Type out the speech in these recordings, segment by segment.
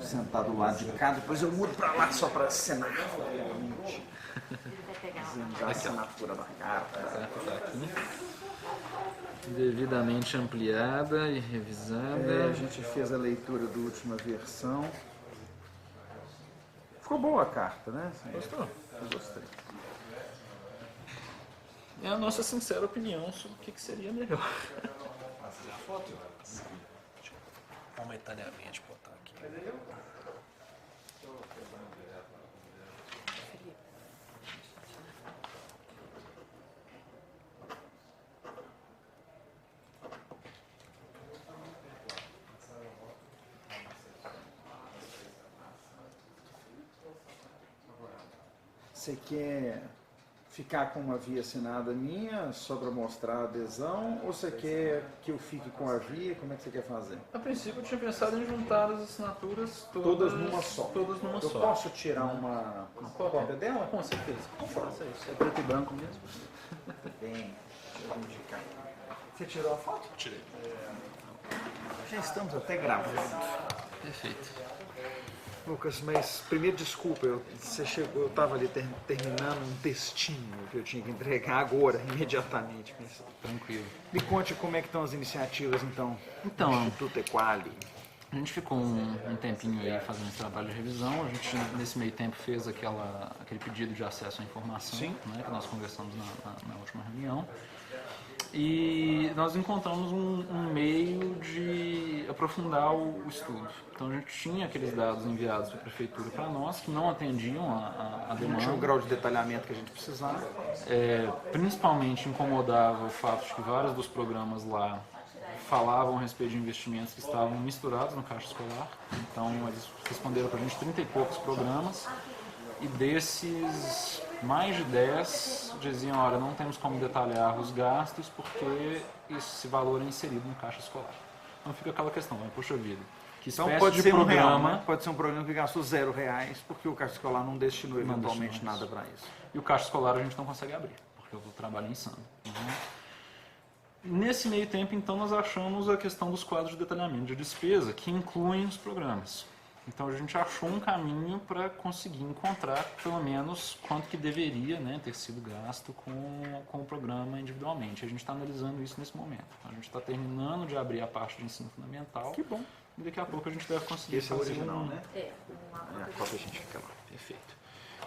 sentar do lado de cá, depois eu mudo para lá só para assinar realmente. Dizendo a assinatura da carta. Tá aqui. Devidamente ampliada e revisada. A gente fez a leitura da última versão. Ficou boa a carta, né? Gostou? Eu gostei. É a nossa sincera opinião sobre o que seria melhor. Fazer a foto? Sim. Momentaneamente botar aqui. Você quer ficar com uma via assinada minha, só para mostrar a adesão, ou você quer que eu fique com a via? Como é que você quer fazer? A princípio eu tinha pensado em juntar as assinaturas Todas numa só. Todas numa Eu só. posso tirar uma cópia dela? Com certeza. Faça isso. É preto e branco mesmo. Bem, deixa eu indicar. Você tirou a foto? Tirei. Já estamos até gravando. Perfeito. Lucas, mas primeiro desculpa, você chegou, eu estava ali terminando um textinho que eu tinha que entregar agora, imediatamente. Mas Tranquilo. me conte como é que estão as iniciativas então, Então, do Instituto Equali. A gente ficou um tempinho aí fazendo esse trabalho de revisão. A gente, nesse meio tempo, fez aquele pedido de acesso à informação, né, que nós conversamos na última reunião. E nós encontramos um meio de aprofundar o estudo. Então a gente tinha aqueles dados enviados da prefeitura para nós, que não atendiam a demanda. Não tinha o grau de detalhamento que a gente precisava. Principalmente incomodava o fato de que vários dos programas lá falavam a respeito de investimentos que estavam misturados no Caixa Escolar. Então eles responderam para a gente 30 e poucos programas, e desses mais de 10 diziam: olha, não temos como detalhar os gastos porque esse valor é inserido no Caixa Escolar. Então fica aquela questão, né? Poxa vida, que Então espécie pode de ser um programa... real, né? Pode ser um programa que gastou R$0, porque o Caixa Escolar não destinou eventualmente nada para isso. E o Caixa Escolar a gente não consegue abrir, porque o trabalho é insano. Nesse meio tempo, então, nós achamos a questão dos quadros de detalhamento de despesa, que incluem os programas. Então, a gente achou um caminho para conseguir encontrar, pelo menos, quanto que deveria, né, ter sido gasto com o programa individualmente. A gente está analisando isso nesse momento. A gente está terminando de abrir a parte de ensino fundamental. Que bom. E daqui a pouco a gente deve conseguir Esse é o fazer original, né? a cópia a gente fica lá. Perfeito.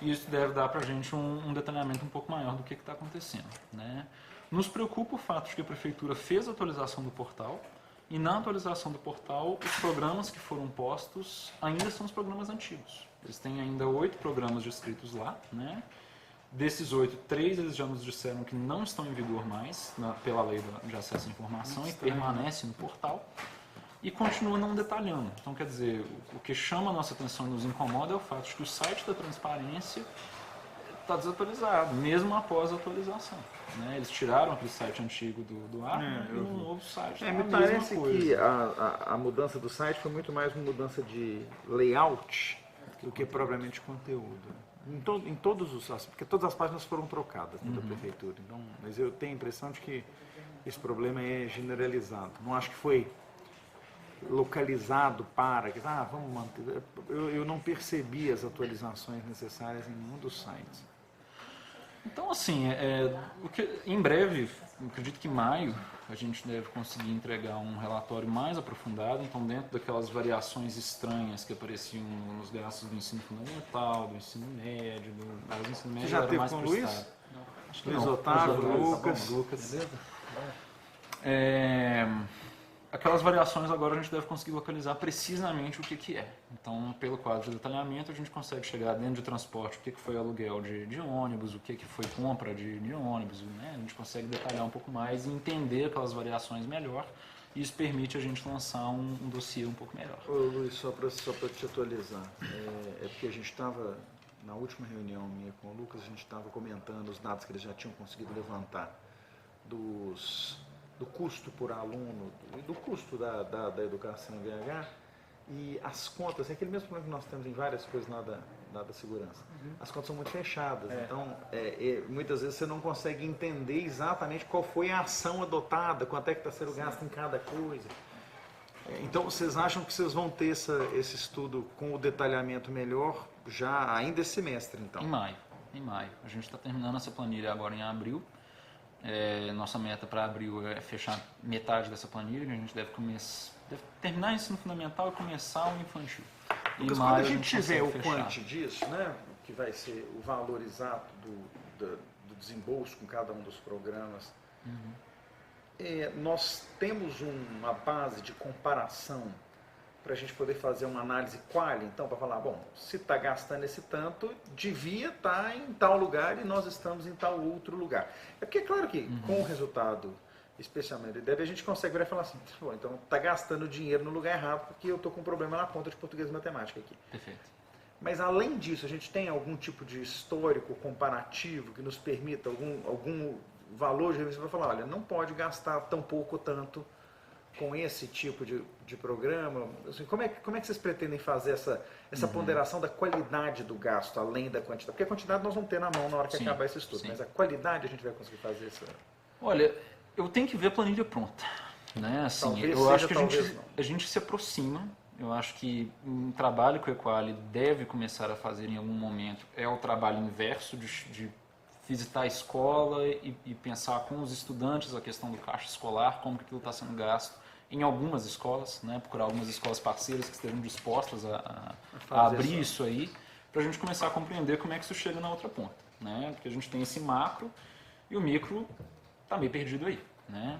E isso deve dar para a gente um detalhamento um pouco maior do que está acontecendo, né? Nos preocupa o fato de que a prefeitura fez a atualização do portal, e na atualização do portal, os programas que foram postos ainda são os programas antigos. Eles têm ainda 8 programas descritos lá, né? Desses 8, 3 eles já nos disseram que não estão em vigor mais pela lei de acesso à informação e permanecem no portal, e continua não detalhando. Então, quer dizer, o que chama a nossa atenção e nos incomoda é o fato de que o site da transparência está desatualizado, mesmo após a atualização. Né? Eles tiraram aquele site antigo do ar e no novo site Me parece que a mudança do site foi muito mais uma mudança de layout do que propriamente conteúdo. Em todos os aspectos, porque todas as páginas foram trocadas da prefeitura. Então, mas eu tenho a impressão de que esse problema é generalizado. Não acho que foi localizado para... vamos manter. Eu não percebi as atualizações necessárias em nenhum dos sites. Então, assim, em breve, acredito que em maio, a gente deve conseguir entregar um relatório mais aprofundado. Então, dentro daquelas variações estranhas que apareciam nos gastos do ensino fundamental, do ensino médio, do ensino médio, Você já era teve mais com o prestado. Luiz? Acho que Luiz não. Otávio, Tá bom, Lucas. Beleza? Aquelas variações agora a gente deve conseguir localizar precisamente o que é. Então, pelo quadro de detalhamento, a gente consegue chegar dentro de transporte, o que foi aluguel de ônibus, o que foi compra de ônibus, né? A gente consegue detalhar um pouco mais e entender aquelas variações melhor. E isso permite a gente lançar um dossiê um pouco melhor. Ô, Luiz, só para te atualizar, porque a gente estava, na última reunião minha com o Lucas, a gente estava comentando os dados que eles já tinham conseguido levantar do custo por aluno e do custo da educação em BH, e as contas, é aquele mesmo problema que nós temos em várias coisas lá da segurança. As contas são muito fechadas, então muitas vezes você não consegue entender exatamente qual foi a ação adotada, quanto é que está sendo gasto em cada coisa. Então, vocês acham que vocês vão ter esse estudo com o detalhamento melhor já ainda esse semestre, então? Em maio. A gente está terminando essa planilha agora em abril. Nossa meta para abril é fechar metade dessa planilha, que a gente deve terminar o ensino fundamental e começar o infantil. Lucas, quando a gente tiver o quant disso, né, que vai ser o valor exato do desembolso com cada um dos programas, nós temos uma base de comparação para a gente poder fazer uma análise quali, então, para falar, bom, se está gastando esse tanto, devia estar em tal lugar e nós estamos em tal outro lugar. É porque, claro que com o resultado, especialmente do IDEB, a gente consegue virar e falar assim, bom, então está gastando dinheiro no lugar errado porque eu estou com um problema na conta de português e matemática aqui. Perfeito. Mas, além disso, a gente tem algum tipo de histórico comparativo que nos permita algum valor de referência para falar, olha, não pode gastar tão pouco ou tanto com esse tipo de programa? Assim, como é que vocês pretendem fazer essa ponderação da qualidade do gasto, além da quantidade? Porque a quantidade nós vamos ter na mão na hora que acabar esse estudo, mas a qualidade a gente vai conseguir fazer isso? Olha, eu tenho que ver a planilha pronta. Né? Assim, Talvez eu acho que talvez a gente se aproxima. Eu acho que um trabalho que o Equali deve começar a fazer em algum momento é o trabalho inverso de visitar a escola e pensar com os estudantes a questão do caixa escolar, como que aquilo está sendo gasto em algumas escolas, né? Procurar algumas escolas parceiras que estejam dispostas a abrir isso aí, para a gente começar a compreender como é que isso chega na outra ponta. Né? Porque a gente tem esse macro e o micro está meio perdido aí. Né?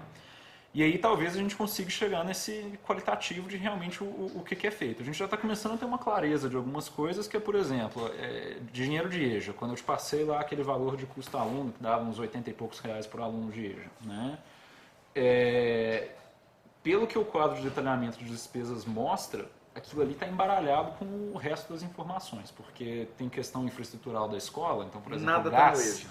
E aí talvez a gente consiga chegar nesse qualitativo de realmente o que é feito. A gente já está começando a ter uma clareza de algumas coisas, que é, por exemplo, dinheiro de EJA. Quando eu te passei lá aquele valor de custo aluno, que dava uns 80 e poucos reais por aluno de EJA. Né? Pelo que o quadro de detalhamento de despesas mostra, aquilo ali está embaralhado com o resto das informações, porque tem questão infraestrutural da escola, então, por exemplo, o gás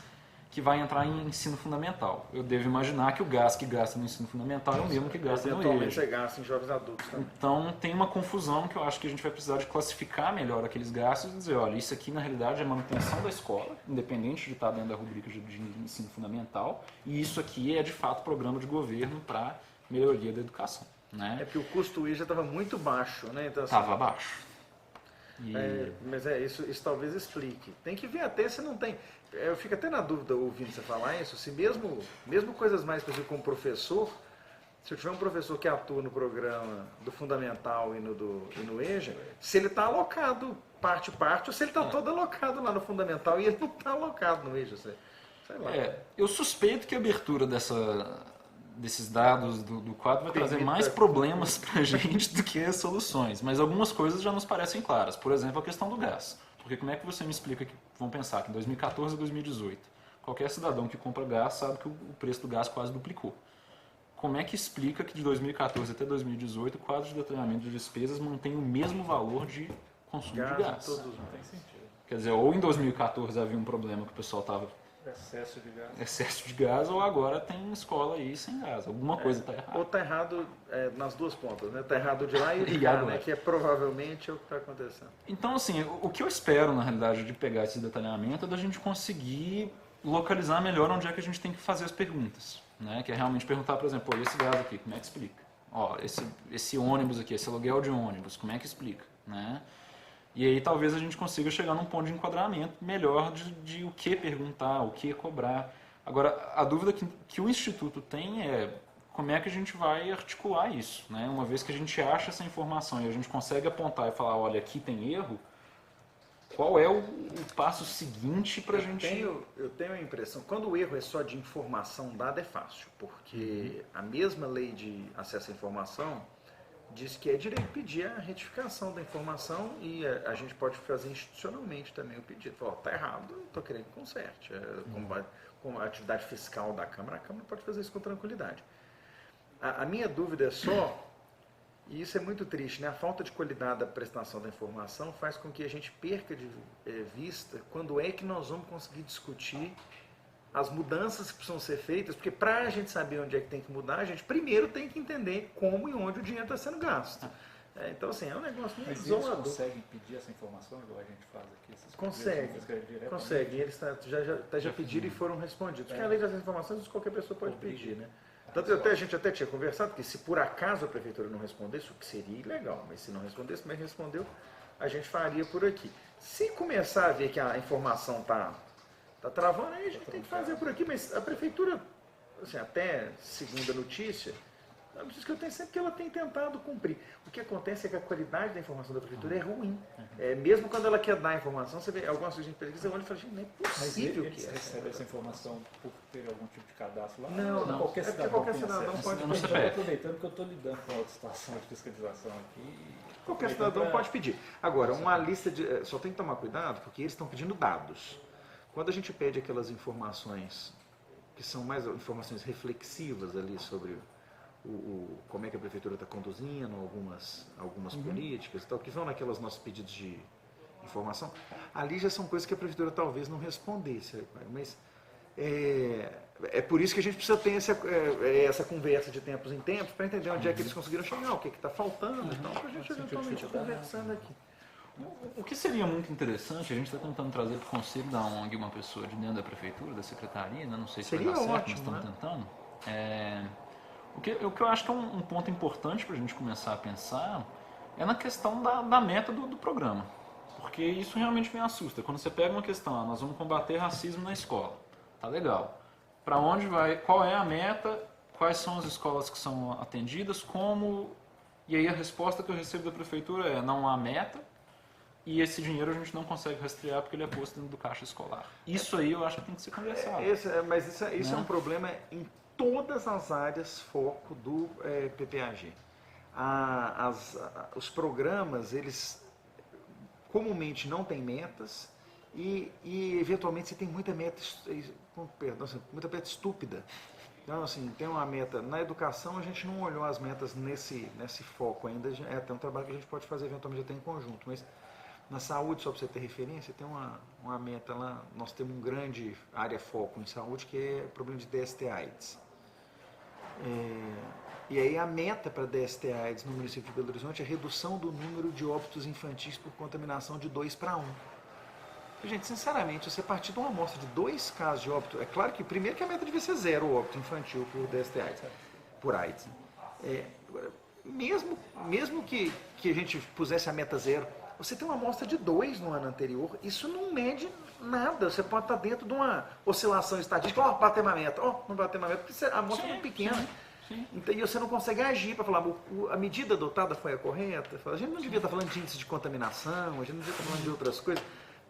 que vai entrar em ensino fundamental. Eu devo imaginar que o gás que gasta no ensino fundamental é o mesmo que gasta no EJA. Eventualmente você gasta em jovens adultos também. Então tem uma confusão que eu acho que a gente vai precisar de classificar melhor aqueles gastos e dizer, olha, isso aqui na realidade é manutenção da escola, independente de estar dentro da rubrica de ensino fundamental, e isso aqui é de fato programa de governo para melhoria da educação. Né? É porque o custo EJA estava muito baixo, né? Então, assim, estava baixo. Mas isso talvez explique. Tem que ver até se não tem. Eu fico até na dúvida ouvindo você falar isso, se mesmo coisas mais específicas como professor, se eu tiver um professor que atua no programa do Fundamental e no EJA, se ele está alocado parte, ou se ele está todo alocado lá no Fundamental e ele não está alocado no EJA, sei lá. Eu suspeito que a abertura desses dados do quadro vai trazer mais problemas para a gente do que soluções, mas algumas coisas já nos parecem claras. Por exemplo, a questão do gás. Porque como é que você me explica que, vamos pensar, que em 2014 e 2018, qualquer cidadão que compra gás sabe que o preço do gás quase duplicou. Como é que explica que de 2014 até 2018 o quadro de detalhamento de despesas mantém o mesmo valor de consumo de gás? Não tem sentido. Quer dizer, ou em 2014 havia um problema que o pessoal estava excesso de gás, ou agora tem escola aí sem gás. Alguma coisa está errada. Ou está errado nas duas pontas, né? Está errado de lá e de E cá, agora? né? Que é provavelmente o que está acontecendo. Então, assim, o que eu espero, na realidade, de pegar esse detalhamento é da gente conseguir localizar melhor onde é que a gente tem que fazer as perguntas. Né? Que é realmente perguntar, por exemplo, esse gás aqui, como é que explica? Ó, esse ônibus aqui, esse aluguel de ônibus, como é que explica? Né? E aí talvez a gente consiga chegar num ponto de enquadramento melhor de o que perguntar, o que cobrar. Agora, a dúvida que o Instituto tem é como é que a gente vai articular isso. Né? Uma vez que a gente acha essa informação e a gente consegue apontar e falar, olha, aqui tem erro, qual é o passo seguinte para a gente... Eu tenho a impressão, quando o erro é só de informação dada é fácil, porque a mesma lei de acesso à informação diz que é direito pedir a retificação da informação e a gente pode fazer institucionalmente também o pedido. Falar, está errado, estou querendo que conserte. Com a atividade fiscal da Câmara, a Câmara pode fazer isso com tranquilidade. A minha dúvida é só, e isso é muito triste, né? A falta de qualidade da prestação da informação faz com que a gente perca de vista quando é que nós vamos conseguir discutir as mudanças que precisam ser feitas, porque para a gente saber onde é que tem que mudar, a gente primeiro tem que entender como e onde o dinheiro está sendo gasto. Então, assim, é um negócio muito isolador. Mas eles conseguem pedir essa informação, igual a gente faz aqui? Consegue. Eles já pediram e foram respondidos. Porque a lei das informações qualquer pessoa pode pedir, né? Tanto até a gente até tinha conversado que se por acaso a prefeitura não respondesse, o que seria ilegal, mas se não respondesse, mas respondeu, a gente faria por aqui. Se começar a ver que a informação está travando, aí a gente tem que fazer por aqui, mas a prefeitura, assim, até segunda notícia, a notícia que eu tenho sempre que ela tem tentado cumprir. O que acontece é que a qualidade da informação da prefeitura é ruim. Mesmo quando ela quer dar a informação, você vê algumas coisas de pesquisa, você olha e fala, gente, não é possível que eles recebem essa informação por ter algum tipo de cadastro lá? Não. Qualquer É porque cidadão, qualquer tem cidadão acesso. pode Eu pedir. estou aproveitando que eu estou lidando com outra situação de fiscalização aqui. Qualquer cidadão pode pedir. Agora, uma lista de... Só tem que tomar cuidado, porque eles estão pedindo dados. Quando a gente pede aquelas informações, que são mais informações reflexivas ali sobre como é que a prefeitura está conduzindo algumas políticas, tal, que vão naquelas nossos pedidos de informação, ali já são coisas que a prefeitura talvez não respondesse. Mas é por isso que a gente precisa ter essa conversa de tempos em tempos para entender onde é que eles conseguiram chegar, o que está faltando, então, para a gente eventualmente conversando aqui. O que seria muito interessante, a gente está tentando trazer para o conselho da ONG uma pessoa de dentro da prefeitura, da secretaria, né? Não sei se vai dar certo, ótimo, mas estamos né? tentando. O que eu acho que é um ponto importante para a gente começar a pensar é na questão da meta do programa. Porque isso realmente me assusta. Quando você pega uma questão, nós vamos combater racismo na escola. Tá legal. Para onde vai? Qual é a meta? Quais são as escolas que são atendidas? Como? E aí a resposta que eu recebo da prefeitura é não há meta e esse dinheiro a gente não consegue rastrear porque ele é posto dentro do caixa escolar. Isso aí eu acho que tem que ser conversado. Mas isso é um problema em todas as áreas foco do PPAG. Os programas, eles comumente não têm metas e eventualmente você tem muita meta, muita meta estúpida. Então, assim, tem uma meta. Na educação, a gente não olhou as metas nesse foco ainda. Tem um trabalho que a gente pode fazer eventualmente até em conjunto. Mas na saúde, só para você ter referência, tem uma meta lá. Nós temos um grande área foco em saúde, que é o problema de DST-AIDS. E aí a meta para DST-AIDS no município de Belo Horizonte é a redução do número de óbitos infantis por contaminação de 2 para 1. Gente, sinceramente, você partir de uma amostra de 2 casos de óbito, é claro que primeiro que a meta devia ser 0 óbito infantil por DST-AIDS, por AIDS. Mesmo que a gente pusesse a meta 0, você tem uma amostra de 2 no ano anterior, isso não mede nada. Você pode estar dentro de uma oscilação estatística, bater uma meta, não bater uma meta, porque a amostra é muito pequena. Sim. Então, e você não consegue agir para falar, a medida adotada foi a correta. A gente não devia estar falando de índice de contaminação, a gente não devia estar falando de outras coisas.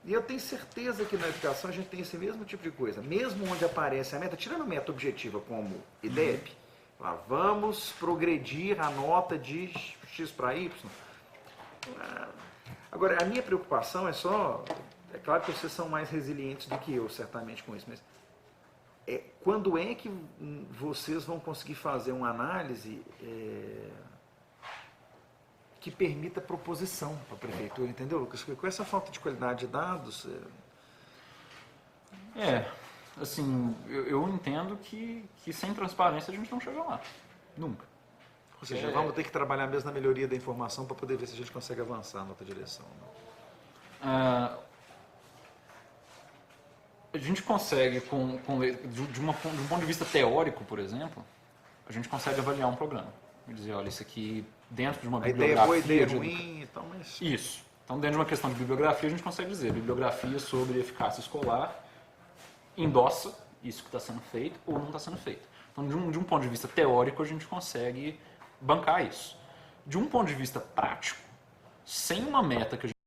E eu tenho certeza que na educação a gente tem esse mesmo tipo de coisa. Mesmo onde aparece a meta, tirando meta objetiva como IDEP, vamos progredir a nota de X para Y. Agora, a minha preocupação é claro que vocês são mais resilientes do que eu, certamente, com isso, mas quando é que vocês vão conseguir fazer uma análise que permita proposição para a prefeitura, entendeu, Lucas? Com essa falta de qualidade de dados... assim, eu entendo que sem transparência a gente não chega lá. Nunca. Ou seja, vamos ter que trabalhar mesmo na melhoria da informação para poder ver se a gente consegue avançar na outra direção. A gente consegue, de um ponto de vista teórico, por exemplo, a gente consegue avaliar um programa. E dizer, olha, isso aqui dentro de uma bibliografia... A ideia é boa, ideia ruim, então, mas... Isso. Então, dentro de uma questão de bibliografia, a gente consegue dizer, bibliografia sobre eficácia escolar endossa isso que está sendo feito ou não está sendo feito. Então, de um ponto de vista teórico, a gente consegue bancar isso. De um ponto de vista prático, sem uma meta que a gente